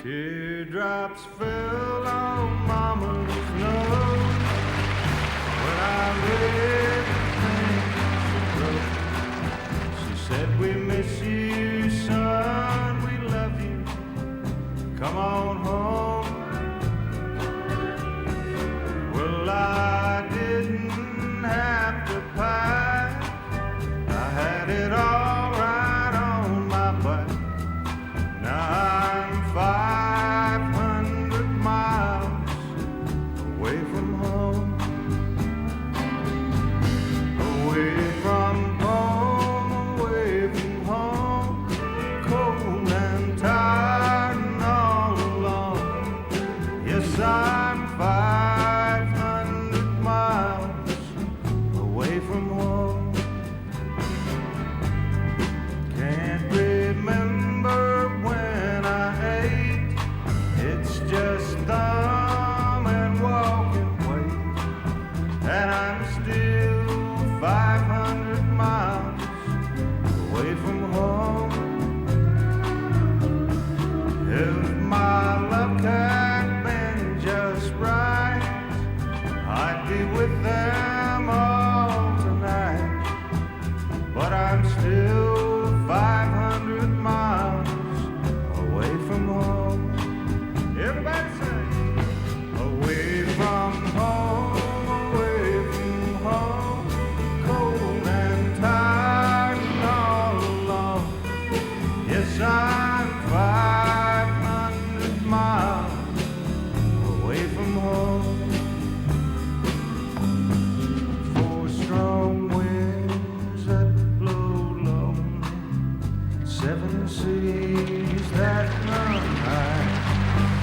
Teardrops fell on Mama's nose when I read the things she wrote. She said, we miss you, son, we love you, come on home. Well, I didn't have to pack, I had it all right on my back. Now I'm 500 miles away from home, away from home, away from home, cold and tired and all alone. Yes, I'm 500 miles away from home. Can't remember when I ate, it's just thumb and walk and wait, and I'm still 500 miles away from home. If my luck had been just right, I'd be with them all tonight, but I'm still 500 miles away from home. Everybody say, away from home, away from home, cold and tired and all alone. Yes, I'm 500 miles away from home. 4 strong winds that blow lonely, 7 seas that run high.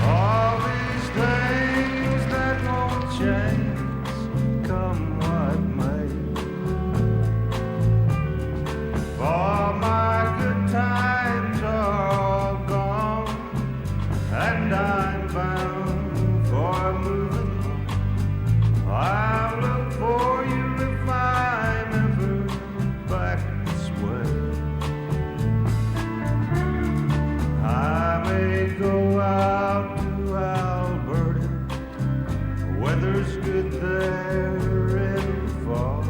All these things that won't change, come what may. All my good times are all gone, and I'm bound for moving on. I'll look for you if I'm ever back this way. I may go out to Alberta, weather's good there in the fall.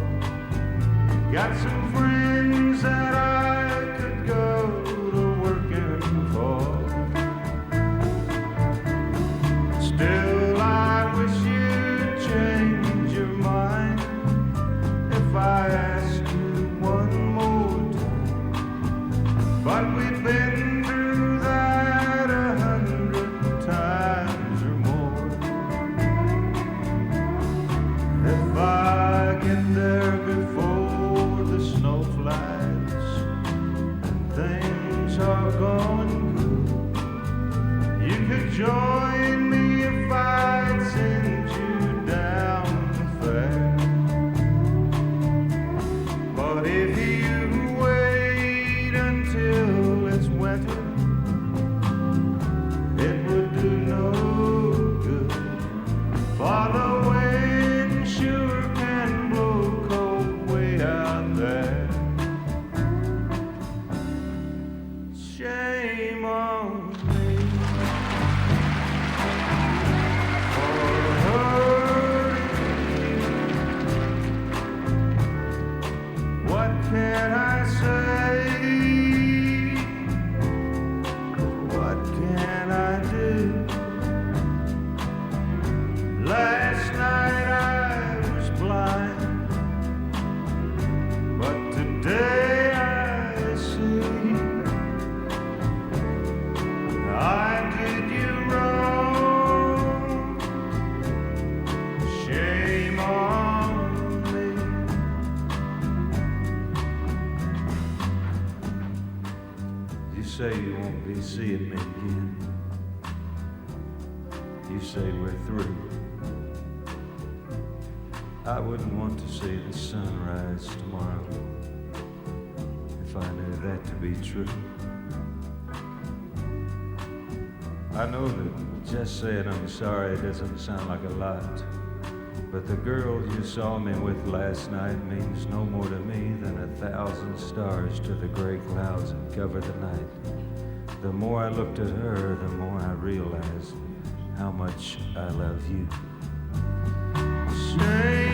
Got some friends that I could go to working for. Still, I wish you'd change your mind if I asked you one more time. But we've been through that 100 times or more. If I get there before the snow flies and things are going good, you could join me if I'd send you down the fair. But if you wait until it's winter, it would do no good. For the wind sure can blow cold way out there. Shame on me for hurting you. What can I say? What can I do? Last night I was blind, but today I see. I did you wrong. Shame on me. You say you won't be seeing me again. You say we're through. I wouldn't want to see the sunrise tomorrow if I knew that to be true. I know that just saying I'm sorry doesn't sound like a lot, but the girl you saw me with last night means no more to me than 1,000 stars to the gray clouds that cover the night. The more I looked at her, the more I realized how much I love you. Strange